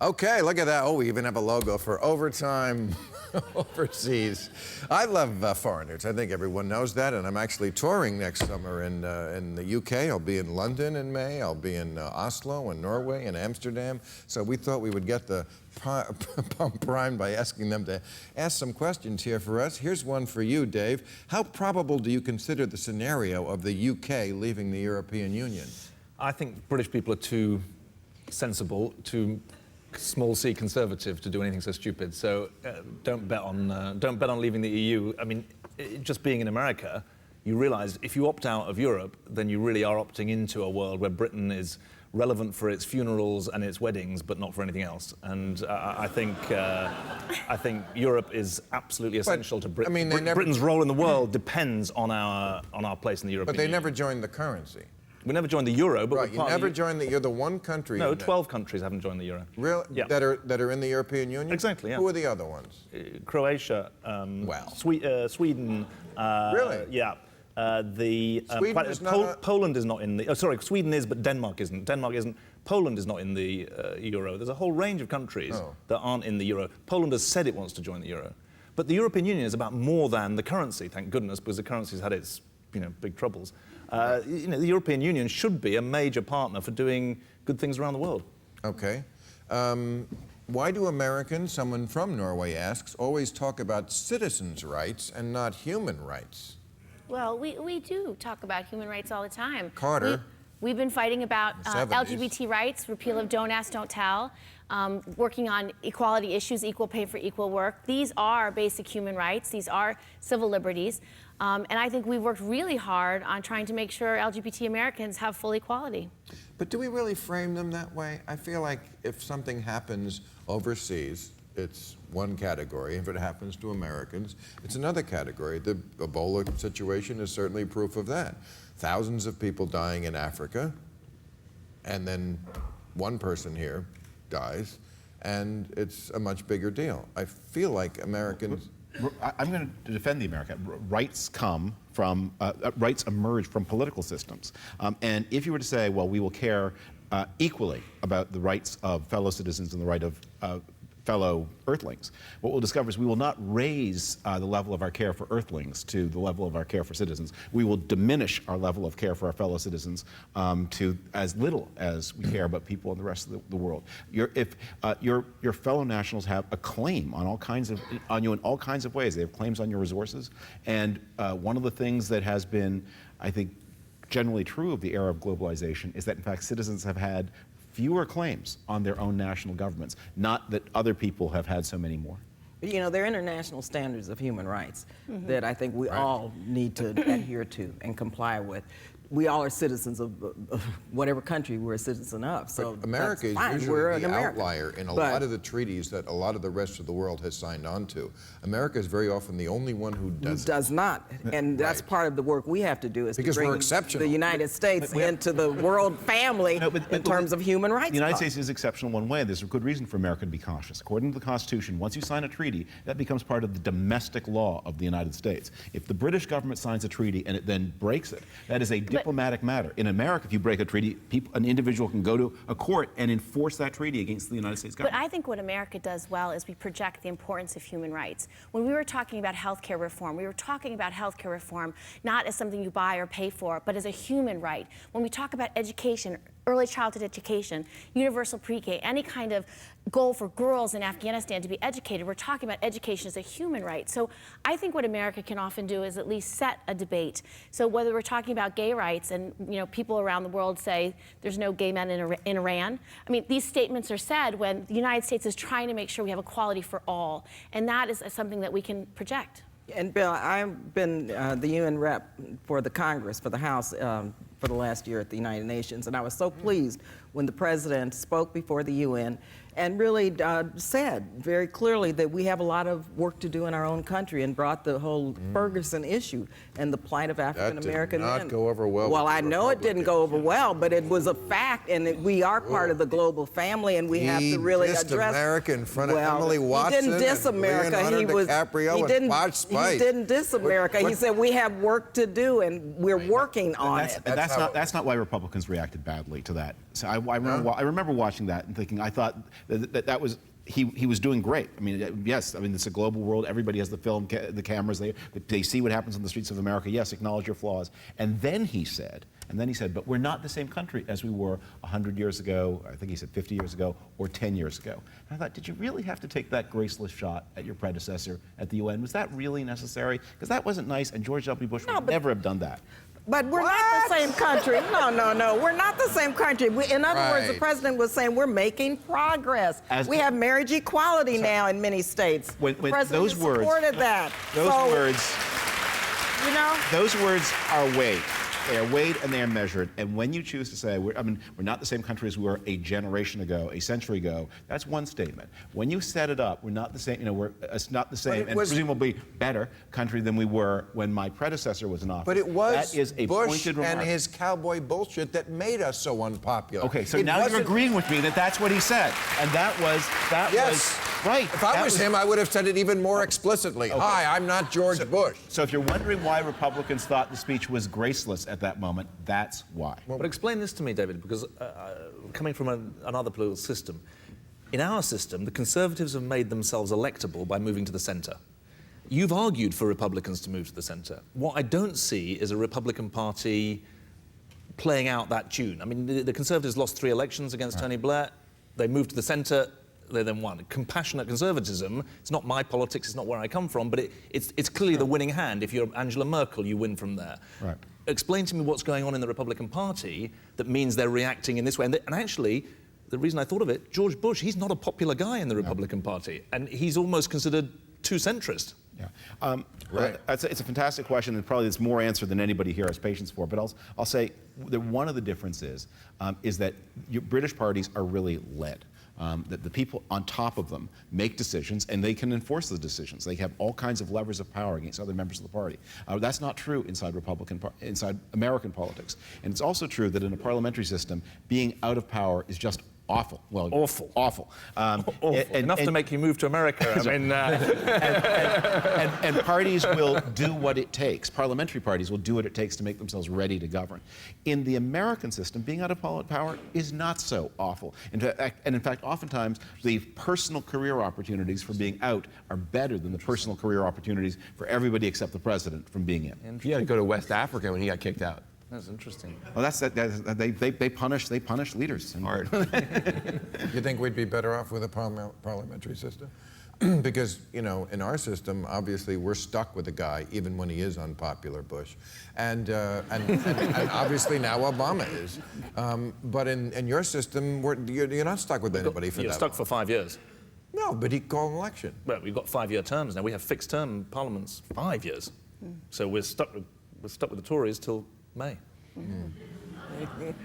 Okay, look at that. Oh, we even have a logo for overtime overseas. I love foreigners. I think everyone knows that, and I'm actually touring next summer in the UK. I'll be in London in May. I'll be in Oslo and Norway and Amsterdam. So we thought we would get the pump primed by asking them to ask some questions here for us. Here's one for you, Dave. How probable do you consider the scenario of the UK leaving the European Union? I think British people are too sensible, too small c conservative to do anything so stupid. So don't bet on leaving the EU. I mean, just being in America, you realise if you opt out of Europe, then you really are opting into a world where Britain is relevant for its funerals and its weddings, but not for anything else. And I think Europe is absolutely essential to Britain. I mean, Britain's role in the world depends on our place in the European But they Union. never joined the currency. We never joined the euro, but right, you never joined the. You're the one country. No, 12 countries haven't joined the euro. Really? Yeah. That are in the European Union. Exactly. Yeah. Who are the other ones? Croatia. Sweden. Really? Yeah. Sweden is not Poland is not in the. Oh, sorry, Sweden is, but Denmark isn't. Denmark isn't. Poland is not in the euro. There's a whole range of countries that aren't in the euro. Poland has said it wants to join the euro, but the European Union is about more than the currency. Thank goodness, because the currency's had its big troubles. The European Union should be a major partner for doing good things around the world. Okay. Why do Americans, someone from Norway asks, always talk about citizens' rights and not human rights? Well, we do talk about human rights all the time. Carter. We've been fighting about 70s. LGBT rights, repeal of Don't Ask, Don't Tell, working on equality issues, equal pay for equal work. These are basic human rights. These are civil liberties. And I think we've worked really hard on trying to make sure LGBT Americans have full equality. But do we really frame them that way? I feel like if something happens overseas, it's one category. If it happens to Americans, it's another category. The Ebola situation is certainly proof of that. Thousands of people dying in Africa, and then one person here dies, and it's a much bigger deal. I feel like Americans... I'm going to defend the America. Rights come from, rights emerge from political systems. And if you were to say, well, we will care equally about the rights of fellow citizens and the right of fellow Earthlings, what we'll discover is we will not raise the level of our care for Earthlings to the level of our care for citizens. We will diminish our level of care for our fellow citizens to as little as we care about people in the rest of the world. If your fellow nationals have a claim on you in all kinds of ways. They have claims on your resources, and one of the things that has been, I think, generally true of the era of globalization is that, in fact, citizens have had fewer claims on their own national governments, not that other people have had so many more. You know, there are international standards of human rights that I think we all need to adhere to and comply with. We all are citizens of whatever country we're a citizen of. So but America is fine. usually the outlier in a lot of the treaties that a lot of the rest of the world has signed on to. America is very often the only one who doesn't. Does not. And that's part of the work we have to do is because to bring we're exceptional. The United States into the world family in terms of human rights. The United States is exceptional in one way. There's a good reason for America to be cautious. According to the Constitution, once you sign a treaty, that becomes part of the domestic law of the United States. If the British government signs a treaty and it then breaks it, that is a diplomatic matter. In America, if you break a treaty, an individual can go to a court and enforce that treaty against the United States government. But I think what America does well is we project the importance of human rights. When we were talking about healthcare reform, we were talking about healthcare reform not as something you buy or pay for, but as a human right. When we talk about education, early childhood education, universal pre-K, any kind of goal for girls in Afghanistan to be educated, we're talking about education as a human right. So I think what America can often do is at least set a debate. So whether we're talking about gay rights and people around the world say there's no gay men in Iran, I mean, these statements are said when the United States is trying to make sure we have equality for all. And that is something that we can project. And Bill, I've been the UN rep for the Congress, for the House, for the last year at the United Nations, and I was so pleased when the President spoke before the UN and really said very clearly that we have a lot of work to do in our own country and brought the whole Ferguson issue and the plight of African American men. That did not go over well. Well, I know it didn't go over well, but it was a fact, and we are part of the global family, and we have to really address. He dissed America in front of Emily Watson. He didn't diss America. He didn't diss America. He said we have work to do, and we're working on it. That's not why Republicans reacted badly to that. So I remember watching that and thinking, I thought that was. He was doing great. I mean, yes. I mean, it's a global world. Everybody has the film, the cameras. They see what happens on the streets of America. Yes, acknowledge your flaws. And then he said, but we're not the same country as we were 100 years ago. I think he said 50 years ago or 10 years ago. And I thought, did you really have to take that graceless shot at your predecessor at the UN? Was that really necessary? Because that wasn't nice. And George W. Bush would never have done that. But we're not the same country. No. We're not the same country. In other words, the president was saying we're making progress. We have marriage equality now in many states. When the president those words, supported that. Those words are weighed. They are weighed and they are measured. And when you choose to say, we're not the same country as we were a generation ago, a century ago, that's one statement. When you set it up, we're not the same, it's not the same and presumably better country than we were when my predecessor was in office. But it was that is a Bush pointed remark. and his cowboy bullshit that made us so unpopular. Okay, so now you're agreeing with me that that's what he said. And that was right. If I was him, I would have said it even more explicitly. Okay. Hi, I'm not George Bush. So if you're wondering why Republicans thought the speech was graceless at that moment, that's why. But explain this to me, David, because coming from another political system, in our system, the Conservatives have made themselves electable by moving to the centre. You've argued for Republicans to move to the centre. What I don't see is a Republican Party playing out that tune. I mean, the Conservatives lost 3 elections against Tony Blair. They moved to the centre. They then won. Compassionate conservatism, it's not my politics, it's not where I come from, but it's clearly the winning hand. If you're Angela Merkel, you win from there. Right. Explain to me what's going on in the Republican Party that means they're reacting in this way. And actually, the reason I thought of it, George Bush, he's not a popular guy in the Republican Party, and he's almost considered too centrist. Yeah. Right. It's a fantastic question, and probably there's more answer than anybody here has patience for. But I'll say that one of the differences is that British parties are really led. That the people on top of them make decisions and they can enforce the decisions. They have all kinds of levers of power against other members of the party. That's not true inside inside American politics. And it's also true that in a parliamentary system, being out of power is just awful. Well, awful. Awful. Enough to make you move to America. I mean, and parties will do what it takes. Parliamentary parties will do what it takes to make themselves ready to govern. In the American system, being out of power is not so awful. And in fact, oftentimes the personal career opportunities for being out are better than the personal career opportunities for everybody except the president from being in. He had to go to West Africa when he got kicked out. That's interesting. Well, they punish leaders. Hard. You think we'd be better off with a parliamentary system? Because, in our system, obviously, we're stuck with a guy, even when he is unpopular, Bush. And obviously now Obama is. But in your system, you're not stuck with anybody for that You're stuck long. for 5 years. No, but he called an election. Well, we've got 5-year terms now. We have fixed term parliaments 5 years. So we're stuck with the Tories till May.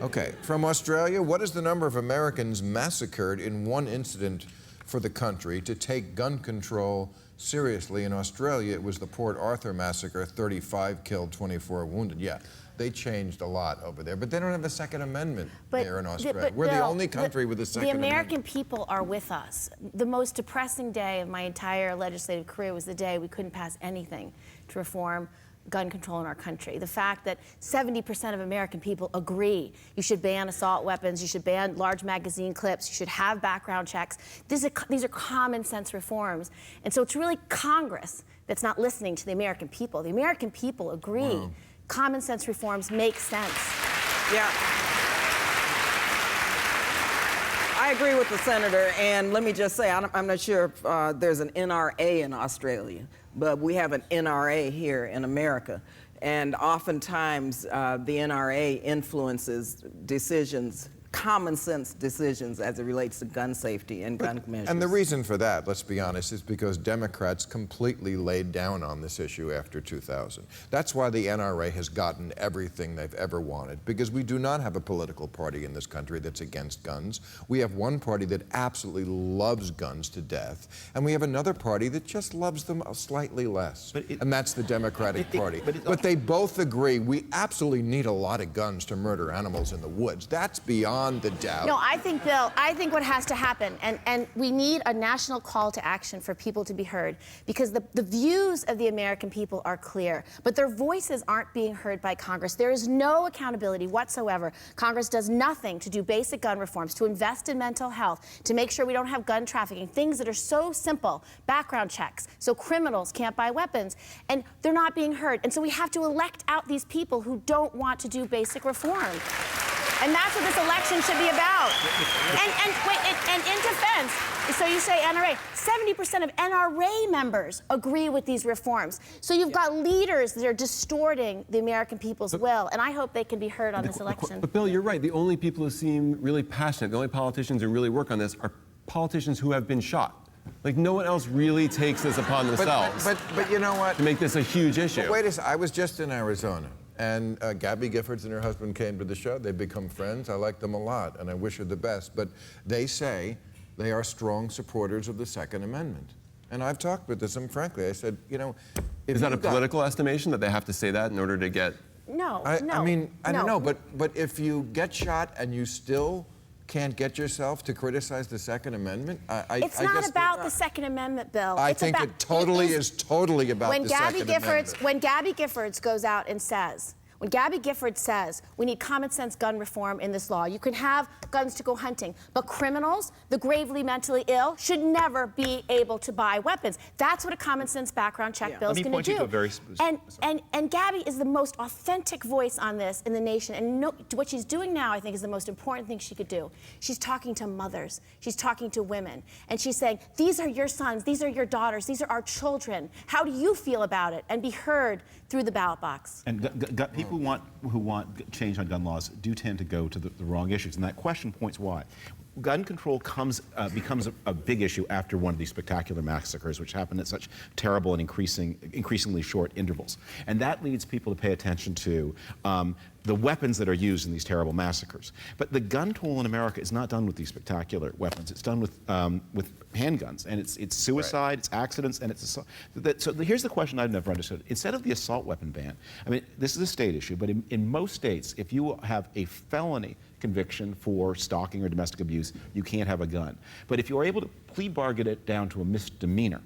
Okay, from Australia, what is the number of Americans massacred in one incident for the country to take gun control seriously? In Australia, it was the Port Arthur massacre, 35 killed, 24 wounded. Yeah, they changed a lot over there, but they don't have the Second Amendment there in Australia. We're the only country with a Second Amendment. The American people are with us. The most depressing day of my entire legislative career was the day we couldn't pass anything to reform gun control in our country. The fact that 70% of American people agree you should ban assault weapons, you should ban large magazine clips, you should have background checks. These are common sense reforms. And so it's really Congress that's not listening to the American people. The American people agree. Wow. Common sense reforms make sense. Yeah. I agree with the senator, and let me just say, I'm not sure if there's an NRA in Australia, but we have an NRA here in America. And oftentimes, the NRA influences decisions, common sense decisions as it relates to gun safety and gun measures. And the reason for that, let's be honest, is because Democrats completely laid down on this issue after 2000. That's why the NRA has gotten everything they've ever wanted, because we do not have a political party in this country that's against guns. We have one party that absolutely loves guns to death, and we have another party that just loves them slightly less, and that's the Democratic Party. But they both agree we absolutely need a lot of guns to murder animals in the woods. That's beyond beyond the doubt. No, I think, Bill, I think what has to happen, and we need a national call to action for people to be heard, because the views of the American people are clear, but their voices aren't being heard by Congress. There is no accountability whatsoever. Congress does nothing to do basic gun reforms, to invest in mental health, to make sure we don't have gun trafficking, things that are so simple, background checks, so criminals can't buy weapons, and they're not being heard. And so we have to elect out these people who don't want to do basic reform. And that's what this election should be about. And in defense, so you say NRA, 70% of NRA members agree with these reforms. So you've got leaders that are distorting the American people's will, and I hope they can be heard on this election. But Bill, you're right. The only people who seem really passionate, the only politicians who really work on this are politicians who have been shot. Like, no one else really takes this upon themselves But you know what? to make this a huge issue. But wait a second. I was just in Arizona, and Gabby Giffords and her husband came to the show. They've become friends. I like them a lot, and I wish her the best. But they say they are strong supporters of the Second Amendment. And I've talked with them, frankly. I said, you know, Is that a political estimation that they have to say that in order to get... No, I mean, I don't no. know, but if you get shot and you still can't get yourself to criticize the Second Amendment, It's not about the Second Amendment, Bill. I It's think about, it totally is totally about when the Gabby Second Amendment. When Gabby Giffords goes out and says, when Gabby Giffords says we need common sense gun reform in this law, you can have guns to go hunting, but criminals, the gravely mentally ill, should never be able to buy weapons. That's what a common sense background check bill is going to do. And Gabby is the most authentic voice on this in the nation, and what she's doing now, I think, is the most important thing she could do. She's talking to mothers, she's talking to women, and she's saying, these are your sons, these are your daughters, these are our children. How do you feel about it? And be heard through the ballot box. And people who want change on gun laws do tend to go to the wrong issues, and that question points why. Gun control becomes a big issue after one of these spectacular massacres, which happen at such terrible and increasingly short intervals. And that leads people to pay attention to the weapons that are used in these terrible massacres. But the gun tool in America is not done with these spectacular weapons. It's done with handguns, and it's suicide, it's accidents, and it's assault. So here's the question I've never understood. Instead of the assault weapon ban, I mean, this is a state issue, but in most states, if you have a felony conviction for stalking or domestic abuse, you can't have a gun. But if you're able to plea bargain it down to a misdemeanor,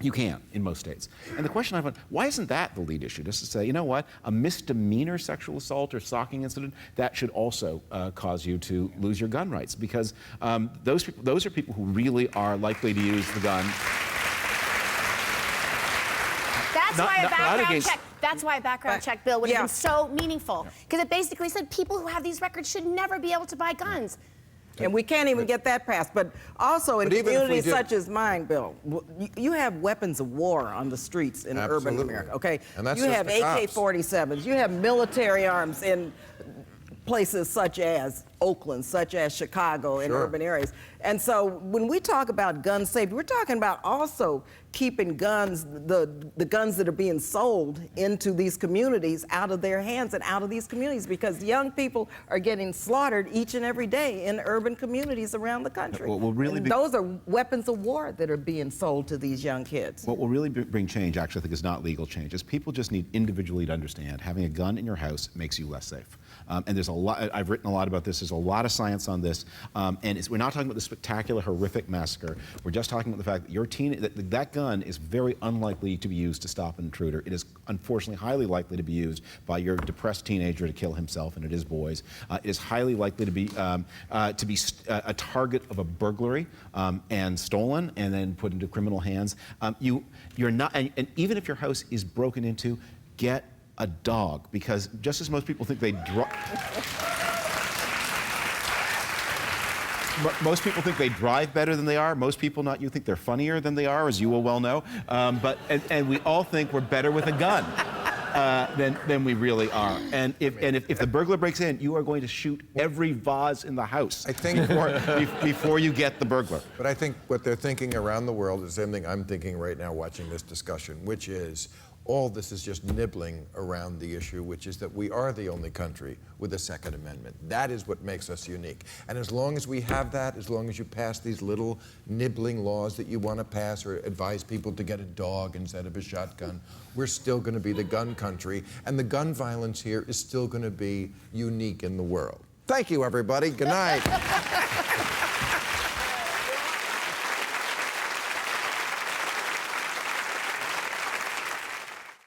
you can in most states. And the question I've had, why isn't that the lead issue? Just to say, you know what, a misdemeanor sexual assault or stalking incident, that should also cause you to lose your gun rights, because those are people who really are likely to use the gun. That's why a background check bill would have been so meaningful, because it basically said people who have these records should never be able to buy guns. And we can't even get that passed. But also in communities such as mine, Bill, you have weapons of war on the streets in urban America, okay? And that's you have AK-47s, you have military arms in places such as Oakland, such as Chicago, in urban areas. And so when we talk about gun safety, we're talking about also keeping guns, the guns that are being sold into these communities out of their hands and out of these communities, because young people are getting slaughtered each and every day in urban communities around the country. Those are weapons of war that are being sold to these young kids. What will really bring change, actually, I think, is not legal change. Is people just need individually to understand having a gun in your house makes you less safe. And there's a lot, I've written a lot about this, there's a lot of science on this, and we're not talking about the spectacular, horrific massacre. We're just talking about the fact that that gun is very unlikely to be used to stop an intruder. It is unfortunately highly likely to be used by your depressed teenager to kill himself, and it is boys. It is highly likely to be a target of a burglary and stolen and then put into criminal hands. You're not, and even if your house is broken into, get a dog, because just as most people think they most people think they drive better than they are. Most people, not you, think they're funnier than they are, as you will well know. And we all think we're better with a gun than we really are. And if the burglar breaks in, you are going to shoot every vase in the house, I think, before you get the burglar. But I think what they're thinking around the world is the same thing I'm thinking right now watching this discussion, which is all this is just nibbling around the issue, which is that we are the only country with a Second Amendment. That is what makes us unique. And as long as we have that, as long as you pass these little nibbling laws that you want to pass or advise people to get a dog instead of a shotgun, we're still going to be the gun country. And the gun violence here is still going to be unique in the world. Thank you, everybody. Good night.